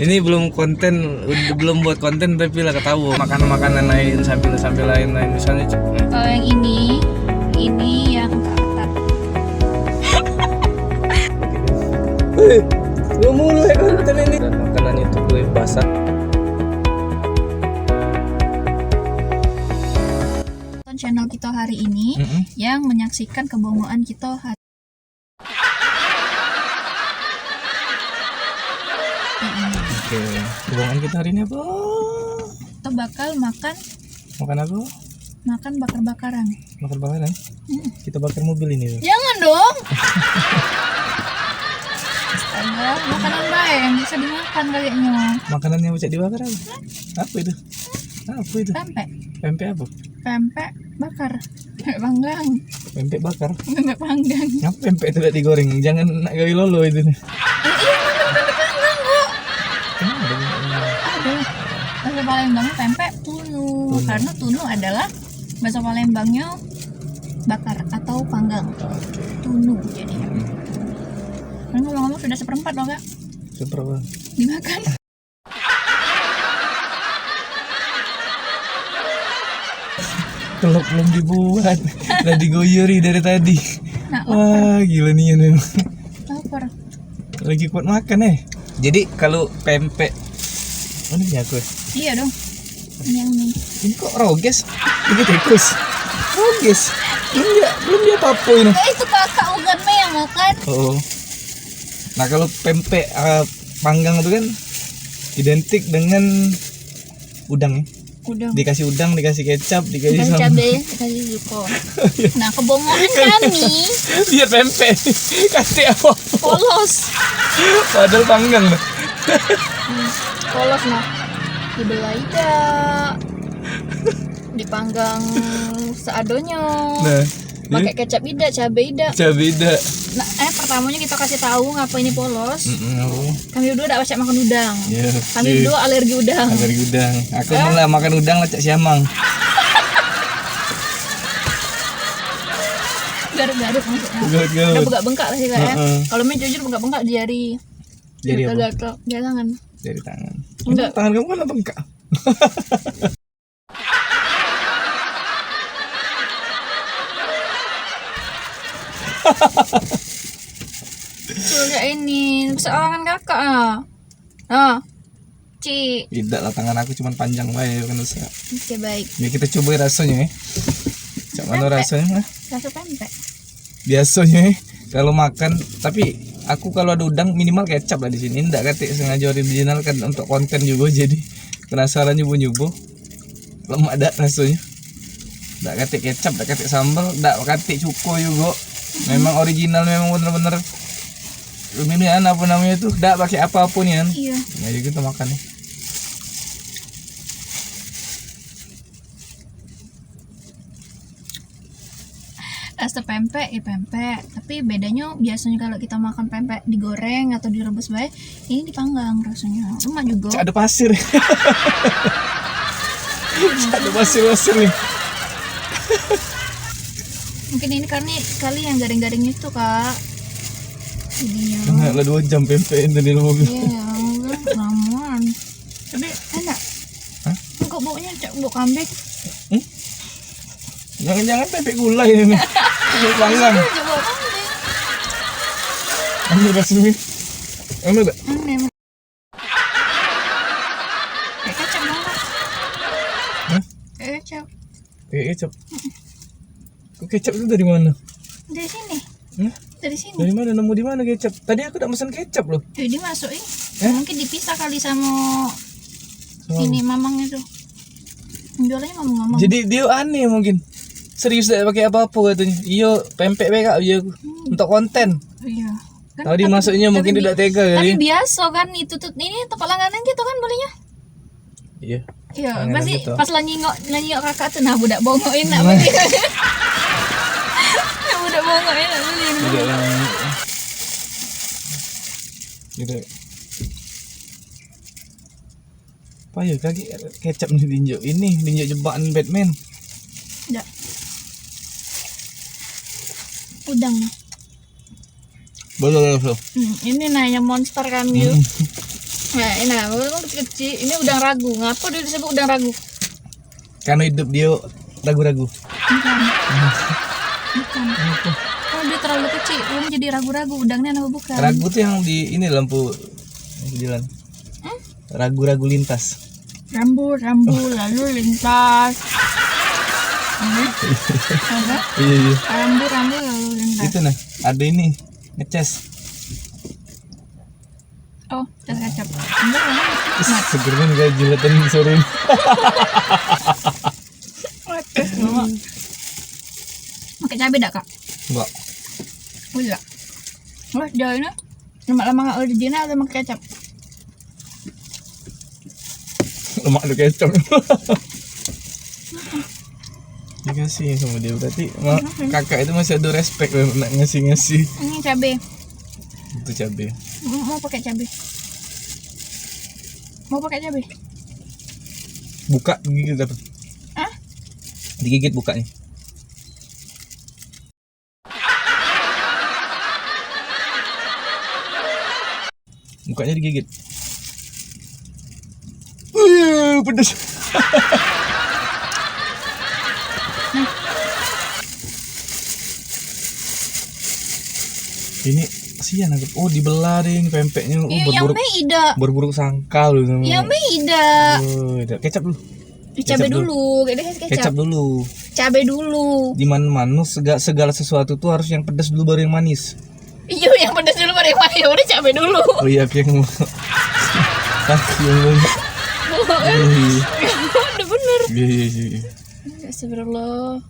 Ini belum konten, belum buat konten tapi lah ketahu makanan-makanan lain sambil lain misalnya. Kalau yang ini yang keatas. Lu mulu ya konten ini. Dan makanan itu kue basah. Channel kita hari ini yang menyaksikan kebongoan kita hari. Oke, kebongoan kita hari ini apa? Kita bakal makan apa? Makan bakar-bakaran. Bakar-bakaran? Kita bakar mobil ini. Jangan dong. Astaga, makanan baik yang bisa dimakan kayaknya. Makanan yang bisa dibakar apa? Apa itu? Pempek. Pempek apa? Pempek bakar. Pempek panggang. Pempek bakar? Pempek panggang. Ngapa pempek tidak digoreng? Jangan nak gawe lolo itu nih. Iya, pempek panggang kok. Kenapa ada? Ada. Bahasa Palembangnya pempek tunu. Karena tunu adalah bahasa Palembangnya bakar atau panggang. Tunu jadinya. Nah, ngomong-ngomong sudah seperempat loh kak. Seperempat. Dimakan. Telur belum dibuat, udah digoyori dari tadi. Nah, Wah, gila nih memang. lapar. Lagi kuat makan Jadi kalau pempek, ini punya aku. Iya dong. Ini yang ini. Ini kok roges? Ini tikus. Roges. Belum dia apa ini. Itu kakak bukan me yang makan. Oh. Nah kalau pempek panggang itu kan identik dengan udang ya. Udah. Dikasih udang, dikasih kecap, dikasih Dikasih sambal. cabai, dikasih zuko. Nah kebongoan kami Lihat pempek kasih apa? polos. Padahal panggang. Polos nah. Dibelah ida. Dipanggang seadonya. Nah, Pakai kecap ida, cabai ida. beda. Nah, pertamanya kita kasih tahu ngapa ini polos. Oh. Kami berdua tidak banyak makan udang. Ya, Kami berdua alergi udang. alergi udang. Aku mulai makan udang lah cak siamang. Garuk-garuk maksudnya. Garuk-garuk. Udah bengkak lah sih kak ya. Kalau main jujur bengkak di jari. Jari apa? Gatal di tangan. Dari tangan. Enggak. Tangan kamu kan bengkak. Sudah ini kesalahan kakak Ci. Tidak lah, tangan aku cuma panjang bae kan usah. Oke baik. Ini kita coba rasanya Cak mana Pempek. rasanya? Rasa pempek. Biasanya kalau makan, tapi aku kalau ada udang minimal kecap lah di sini. Ndak kate sengaja original kan untuk konten juga, jadi penasaran nyoba-nyoba. Lemak dak rasanya. Ndak kate kecap, ndak kate sambal, ndak kate cuko juga. Memang original, memang bener-bener ini apa namanya tuh, ndak pakai apapun ya. Iya. Nah, jadi kita makan nih. Rasa pempek ya pempek. Tapi bedanya biasanya kalau kita makan pempek digoreng atau direbus baik, ini dipanggang rasanya. Lemak juga. Cak ada pasir. Cak ada pasir nih. Mungkin ini kali yang garing-garing itu kak. Jadinya. Enggak lah 2 jam pempek itu di mobil. Iya, ramuan. Ini Enak. Hah? Kok baunya cak bau kambing? jangan-jangan pempek gulai ini. Pempek panggang. Cak bau kambing. Ini rasanya. Ini enggak? Aneh. Kayak kecap dong kak. Hah? Kayak kecap. Kayak kecap. Kok kecap itu dari mana? Dari sini. Hah? Dari sini. Dari mana, nemu di mana kecap? Tadi aku udah pesan kecap loh. Dimasukin. Eh? Mungkin dipisah kali sama ini mamang itu. Jualannya mamang-mamang. Jadi dia aneh mungkin. Serius tidak pakai apa-apa katanya. Iyo pempek BK iya untuk konten. Iya. Kan, Tadi masuknya mungkin tidak tega tapi kali. biasa kan itu tuh ini tempat langganan gitu kan belinya. Iya. Iya, Langganan pasti gitu. pas lagi nyingok kakak tuh nah budak bongoin nak beli. Budak bongoin nak beli. Tidak yang gitu. Apa ya kaki kecap nih dinjok ini, dinjok jebakan Batman. Enggak. Udang. Boleh. Ini nah yang monster kan yuk. Nah, memang kecil. Ini udang ragu. Ngapa dia disebut udang ragu? Karena hidup dia ragu-ragu. Bukan. Bukan. Oh, dia terlalu kecil. Belum jadi ragu-ragu. Udangnya nama bukan. Ragu tuh yang di ini lampu jalan. Ragu-ragu lintas. Rambu lalu lintas. Ada? Iya. Rambu lalu lintas. Itu nah, ada ini ngeces. Oh, cas kecap. Enggak, mat. Seger banget gak jilatan sore ini. Cas semua. Pakai cabai dak, Kak? Enggak. Oh, iya. Wah, jauh ini. Lama-lama enggak original sama kecap. Lemak ada kecap. Dikasih sama dia berarti kakak itu masih ada respect nak ngasih. Ini cabai. Itu cabai. Mau pakai cabai. Buka gigit apa? Hah? Digigit bukanya. Bukanya digigit. Pedas. Ini kasihan aku. Oh, dibelah deh ini pempeknya. Oh, Iya, yang beda. berburuk sangka lu sama. Yang beda. Oh, kecap dulu. Cabai dulu. Kecap dulu. Cabai dulu. Di mana segala sesuatu tuh harus yang pedas dulu baru yang manis. Iya, yang pedas dulu baru yang manis. Udah cabai dulu. Oh iya, aku yang mau. Aku yang mau. Udah bener. Iya. Astagfirullah.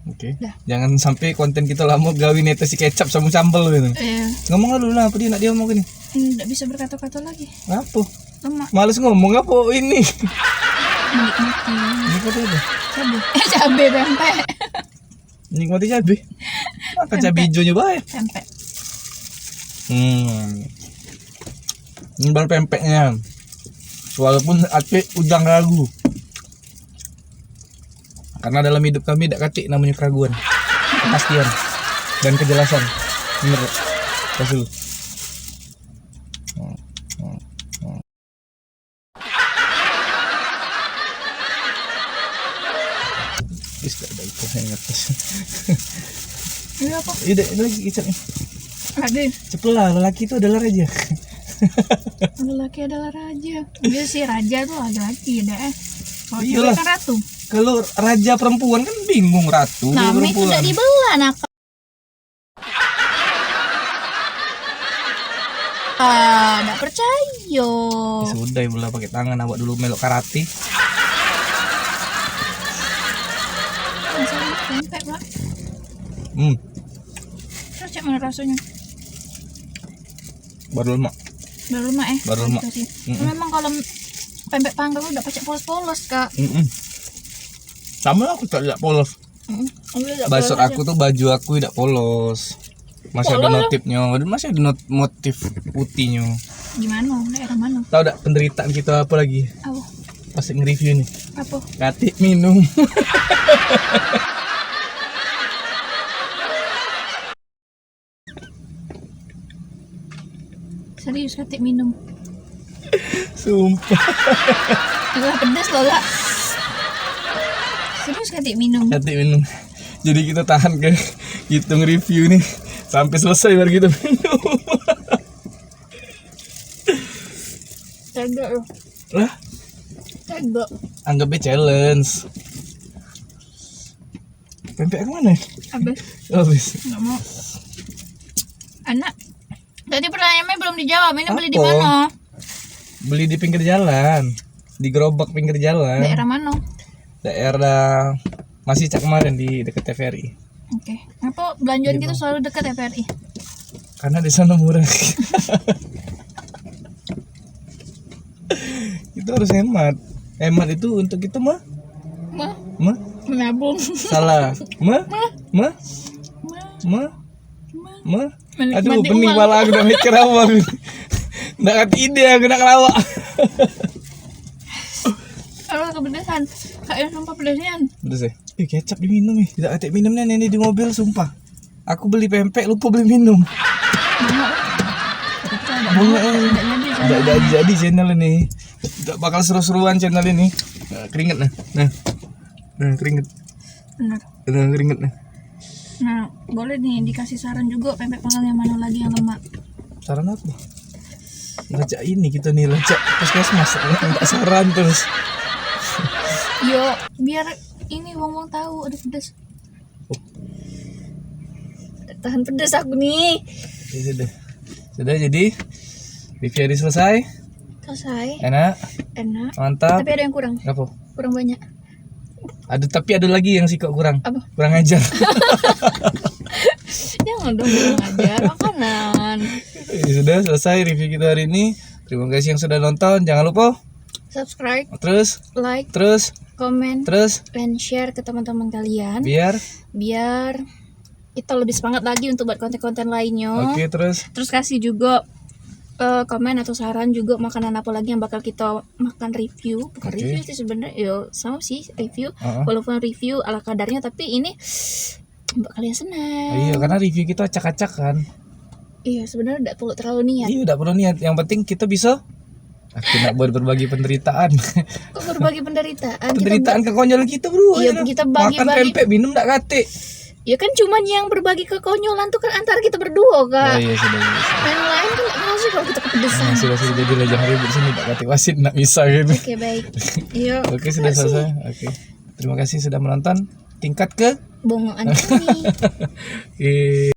Oke. Dah. Jangan sampai konten kita lama gawin netes si kecap sama sambal gitu. Iya. Ngomong dulu lah, apa dia nak dia ngomong gini? Nggak bisa berkata-kata lagi. Apa? Lemak. Males ngomong apa ini? Menikmati. Nikmati apa? Cabai. Cabai pempek. Nikmati cabai. Makan cabai hijaunya baik. Pempek. Ini baru pempeknya. Walaupun ate udang ragu. Karena dalam hidup kami tidak kacik namanya keraguan, kepastian dan kejelasan. Bener, kasih lu. Gak ada itu yang atas. Ini apa? Ini lagi kecapnya. Lagi. Cepelah, lelaki itu adalah raja. Lelaki adalah raja. Dia sih raja tuh laki-laki deh. Kalau Iyalah. cewek kan ratu. Kalau raja perempuan kan bingung ratu dia Nama itu perempuan. udah dibelah nak. Nggak percaya. Sudah ya bola pakai tangan, awak dulu melok karate. Masalah pempek pak. Terus cek mana rasanya? Baru lemak. Baru lemak Baru lemak. Gitu sih. Memang kalau pempek panggang udah pakai polos-polos kak. Sama aku tak lihat polos. Basot aku tuh baju aku tidak polos. Masih ada notifnya, masih ada motif putihnya. Gimana? Daerah mana? Tahu tak penderitaan kita apa lagi? Apa? Pas nge-review nih. Apa? Katik minum. Serius katik minum. Sumpah. Agak pedas loh kak. Serius katik minum. Katik minum. Jadi kita tahan ke hitung review nih sampai selesai baru kita minum. Tegak loh. Lah, Tegak. anggapnya challenge. Pempek kemana? Habis. Habis. Nggak mau. Anak. Tadi pertanyaannya belum dijawab. Ini beli di Apa? mana? Beli di pinggir jalan, di gerobak pinggir jalan. Daerah mana? Daerah masih cak kemarin di dekat TVRI. Oke. Apa belanjaan gitu selalu dekat TVRI? Karena di sana murah. Itu harus hemat. Hemat itu untuk kita mah Menabung. salah. Aduh, Menikmati pening uang. pala aku udah mikir apa. Nggak ngerti ide aku nak kelawak. Kalau kepedesan, kayak sumpah pedasnya. Udah sih. Kecap diminum nih. Tidak atik minumnya ini di mobil sumpah. Aku beli pempek lupa beli minum. Tidak jadi. Tidak jadi channel ini. Tidak bakal seru-seruan channel ini. Nah, keringet nah. Nah, keringet. Benar. Nah, keringet nah. Nah, boleh nih dikasih saran juga pempek panggang yang mana lagi yang lemak. Saran apa? Lacak ini kita nih, lacak puskesmas. Enggak saran terus. Yo, biar ini wong-wong tahu ada pedas. Tahan pedas aku nih. Oke, sudah jadi review hari selesai. Selesai. Enak, mantap. Tapi ada yang kurang. Apa? Kurang banyak. Tapi ada lagi yang sih kok kurang. Apa? Kurang ajar. Jangan dong kurang ajar makanan. Ya, sudah selesai review kita hari ini. Terima kasih yang sudah nonton. Jangan lupa Subscribe, terus like, komen, dan share ke teman-teman kalian. Biar kita lebih semangat lagi untuk buat konten-konten lainnya. Oke, terus kasih juga komen atau saran juga makanan apa lagi yang bakal kita makan review. Bukan review sih sebenarnya, yo sama sih review. Walaupun review ala kadarnya, tapi ini buat kalian senang. Iya, karena review kita acak-acak kan. Iya, sebenarnya tidak perlu terlalu niat. Iya, tidak perlu niat. Yang penting kita bisa nak berbagi penderitaan. Kok berbagi penderitaan? Penderitaan kekonyolan kita berdua. Iya, kita bagi-bagi. Makan pempek, minum tak kate. Ya kan cuman yang berbagi kekonyolan tuh kan antara kita berdua, Kak. Oh iya, sudah. Yang lain kan gak ngasih kalau kita kepedesan. Sudah jadi lah, jangan ribut sini, tak kate wasit nak bisa gitu. Oke, baik. Iya. Oke, sudah selesai. Oke. Terima kasih sudah menonton. Tingkat ke bongoan kami. Oke.